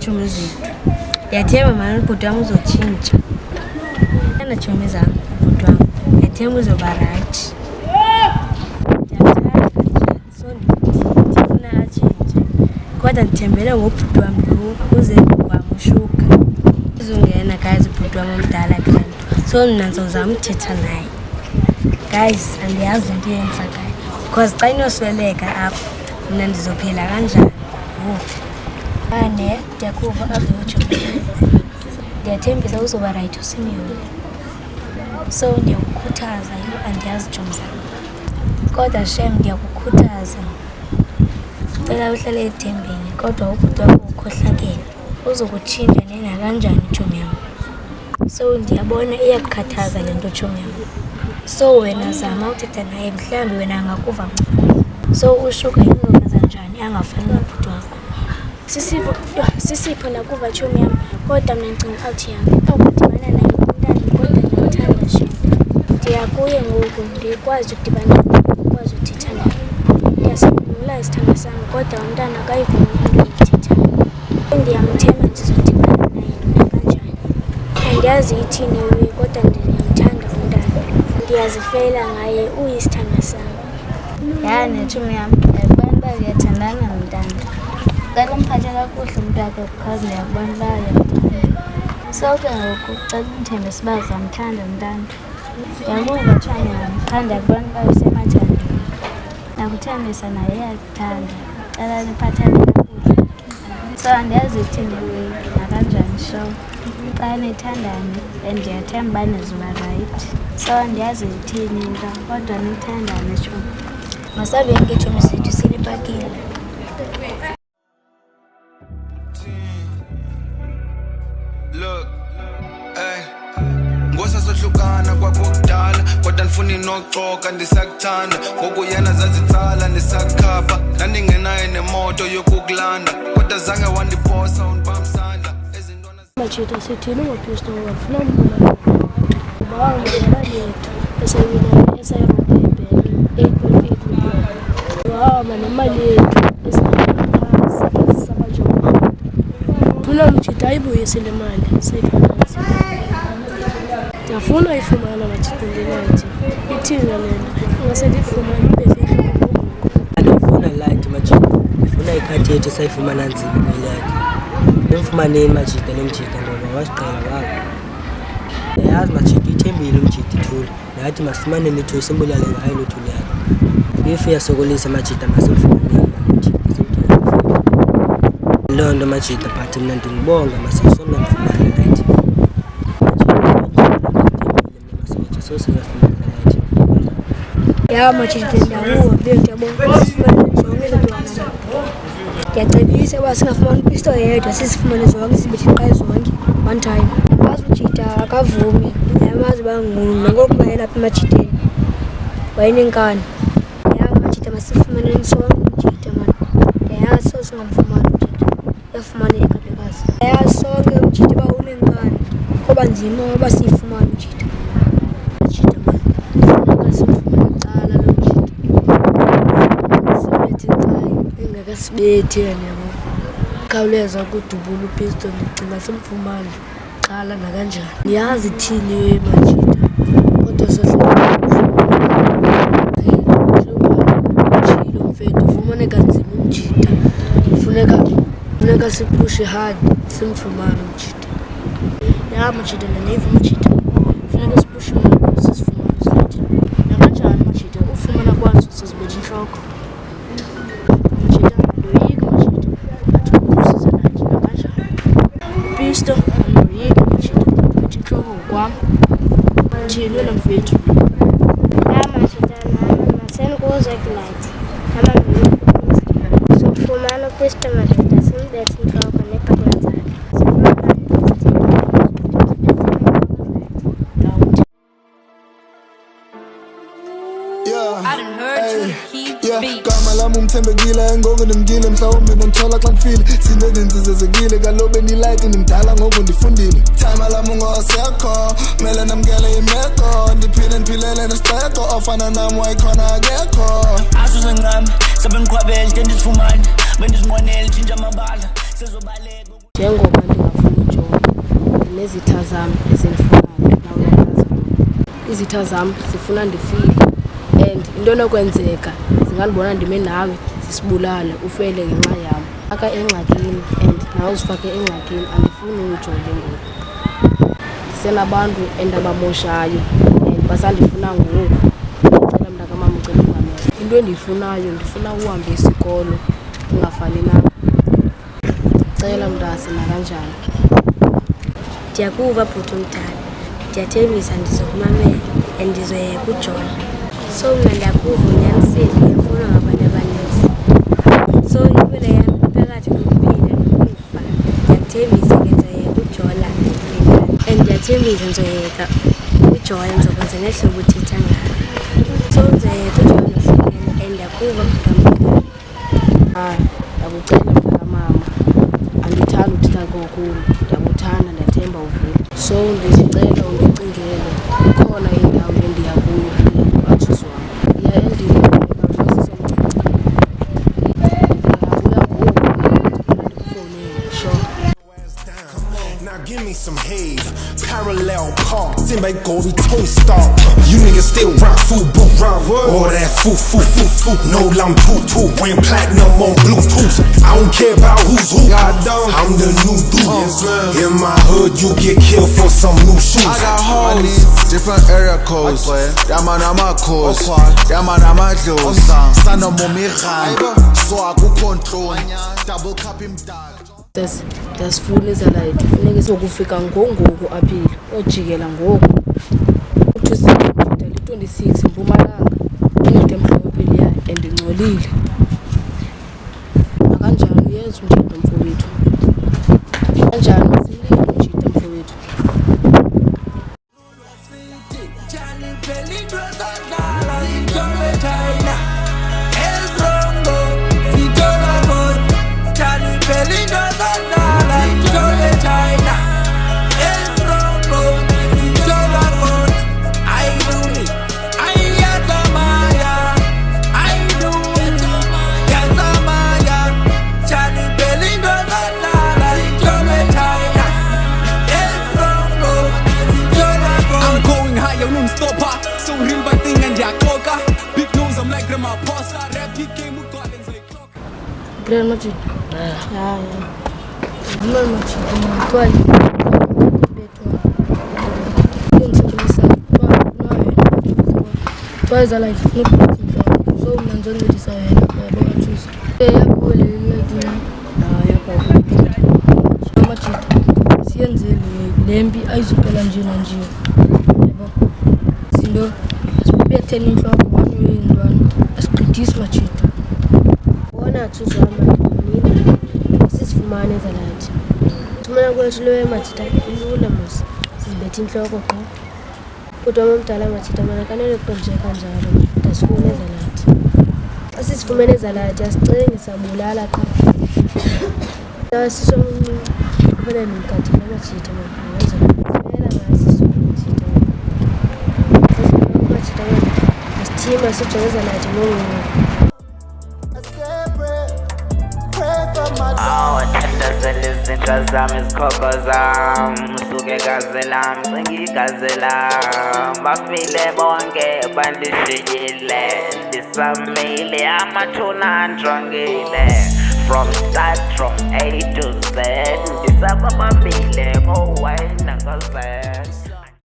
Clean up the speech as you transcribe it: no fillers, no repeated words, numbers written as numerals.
chomi zethu. Ndiyathemba mani ubhuti wam uzotshintsha. Ndiyanda chomi zam ubhuti wam. Ndiyathemba uzoba rayithi. Ndiyathanda nje so ndifuna atshintshe. Kodwa ndithembele ngobhuti wam lo uze kwam ushuka. Uzongena guys ubhuti wam omdala kule nto. So mna ndizozama uthetha naye. Guys, andiyazi le nto yenza guys. Because xa inosweleka apha mna ndizophila kanjani? Ane ndiyakuva apha utsho. Ndiyathembisa uzoba rayithi uSimeon. So ndiyakukhuthaza andiyazi Jomza. Kodwa shem ndiyakukhuthaza. Cela uhlale ethembeni kodwa ubhuti wakho ukhohlakele. Uzokutshintsha nena kanjani tshomi yam. So ndiyabona iyakukhathaza le nto tshomi yam. So wena zama uthetha naye mhlawumbi wena angakuva ngcono. So ushuka izokwenza njani angafani nobhuti wakho. Sisipho nakuva tshomi yam kodwa mna ndicinga out yam. Awukudibana naye umntana kodwa ndiyamthanda shem. Ndiyakuye ngoku ndikwazi ukudibana ukwazi uthetha naye. Ndiyasikhumbula isithando sam kodwa umntana akayivumi into endiyithethayo. Ndiyamthemba ndizodibana naye kanjani. Andiyazi ithini uye kodwa ndiyamthanda umntana. Ndiyazifela ngaye uyisithando sam. Yani tshomi yam ndiyakubona uba uyathandana nomntana. Cela umphathe kakuhle umntakho because ndiyakubona uba uyamthanda. So ke ngoku cela umthembise uba uzamthanda umntana. Ndiyakuva tshomi yam qha ndiyakubona uba usemathandweni. Ndakuthembisa naye uyakuthanda. Cela niphathane kakuhle. So andiyazi ithini uye nakanjani sho. Xa nithandane and ndiyathemba uba nizoba rayithi. So andiyazi ithini into kodwa nithandane tshomi. Masabe yonke tshomi sethu silipakile. Look, hey, ngosasohlukana kwakudala kodwa ndifuna inoxoka ndisakuthanda ngoku yena zazitsala ndisakukhapha ndandingenayo nemoto yokukulanda kodwa zange wandiposa undibamsandla Machita sithini ngoPisto ngafuna umbona ngoba wangena lethu esayibona esayirobha ibheki 8.8 million. Wahamba nemali yethu esamajobo. Funa Machita ayibuyise le mali seyifinance. Ndiyafuna uyifumana Machita ndinathi. Ithini le nto? Ungaselifumana ibheki. Andifuna light Machita. Ndifuna ikhadi yethu sayifumana nzima ngelight. Umfumaneni Machita le Machita ngoba wasiqala wakho. Ndiyazi Machita ithembile Machita ithule. Nathi masifumane lethu simbulale ngayo lethu yakho. If uyasokolisa Machita masimfumaneni Machita. Loo nto Machita but mna ndinibonga masisona mfumane light. So singafumana light. Ya Machita ndawo ndiyabonga sifumane zonke izinto. Ndiyacebisa uba singafumani iPisto yedwa sisifumane zonke sibethi qha zonke one time. Mazi Machita akavumi. Yamazi uba nangoku bayela apha eMachiteni wayenenkani. Ya Machita masifumaneni sonke Machita mani. Ndiyayazi so singamfumani Machita. Uyafumaneka ndikazi. Ndiyayazi sonke Machita uba unenkani. Kuba nzima uba siyifumane Machita. Machita mani. Ndifuna sifumane cala lo Machita. Sibethi ncayi engakasibethi yena yabo. Khawuleza ukudubula uPisto ndicinga simfumane. Cala nakanjani. Ndiyazi ithini uye Machita. Kodwa Chilo mfethu ufumaneka nzima Machita. Funeka sipushe hard simfumane Machita. Ya Machita ndiyayiva Machita. Funeka sipushe hard sisifumane sithi. Nakanjani Machita ufumana kwazo sizibethe inhloko. Machita ndoyika Machita. Athukusiza nathi nakanjani. Pisto ndoyika Machita. Bethe inhloko kwam. Thini wena mfethu. Ya Machita nami masenikuze kulight. Sofumana uPisto Machita simbethe inhloko nephakela zakhe. Gama lami umthembekile ngoku ndimgile mhlawumbe nondithola xa ndifile sinde ndinzizezekile kalobe ndilight ndimdala ngoku ndifundile thama lami ungosekho mele namkele imeko ndiphile ndiphilele nesixeko ofana nam wayikhona akekho asusencane sebendiqhwabele ke ndizifumane bendizinqwenele tshintsha amabala sezobaleka Njengoba ndingafuni uJola nezitha zami ezendifunayo nawe uyayazi izitha zami zifuna ndifile and into enokwenzeka zingandibona ndime nawe zisibulale ufele ngenxa yam aka engxakini and nawe uzifake engxakini andifuni uJola ngoku ndisenabantu endabamoshayo and basandifuna ngoku ndicela mntakamama ucela ungamela into endiyifunayo ndifuna uhambe isikolo ungafani nam ndicela mntase nakanjani Ndiyakuva bhuti omdala, ndiyathembisa ndizokumamela and ndizoyeka uJola. So mna ndiyakuva unyanisile uyafuna ngabantu abaninzi. So impilo yam phakathi kokuphila nokufa. Ndiyathembisa ngizoyeka uJola and ndiyathembisa ndizoyeka uJola ndizokwenza ngehlobo uthetha ngalo. So ndizoyeka uJola nohlukene and ndiyakuva bhuti omdala. Ndakucela mntakamama andithanda uthetha kakhulu ndiyakuthanda ndiyathemba uvile so ndizicela undicingele ikhona indawo endiya kuyo ndiyakuatshuzi wam iya endini ndikasisemncinci ndiyabuya ngoku ndikufowunele sure. Now give me some hay, parallel parks in my gory toe star. You niggas still rock football, all that foo. No lamb too, bring platinum on Bluetooth. I don't care about who's who. I'm the new dude. In my hood, you get killed for some new shoes. I got hoes, different area codes. Yamanama codes, Yamanama clothes. Sana momiran, so I go control. Double cup him dog. Ndiyasifuna izalayithi funeka izokufika ngoku aphile ojikela ngoku uThusiwe li-26 eMpumalanga ingqondo emhlophe leya and ingcolile akanjani uyenza umjida mfowethu kanjani masilile umjida mfowethu Grand Madrid. Yeah. Real Madrid. Twali. Twice a life. So mna njoni ndisaye baba choose. Yakho le Madrid. Siyenzele lempi ayizuphela nje na nje. Yebo. Sindo asibetheni inhloko wanyindwana. Asiqedisi Madrid. Thusi wami sisifumane ezalayithi. Thumela kwethu leyo Majida ilula musi sizibethe inhloko qha. Kodwa omdala Majida mana kanele kuqonje kanjalo ndasifuna ezalayithi. Xa sisifumene ezalayithi asicenge sabulala qha. Sisomncinci kufanele ngikhathile Majida manje ngizela ngasiso Majida. Majida asithima sijonge ezalayithi ngoku. Izinto zami izikhokho zami usuke gazi lami sengigazi lami bafile bonke bandishiyile ndisamile amathuna androngile from start from A to Z ndisababambile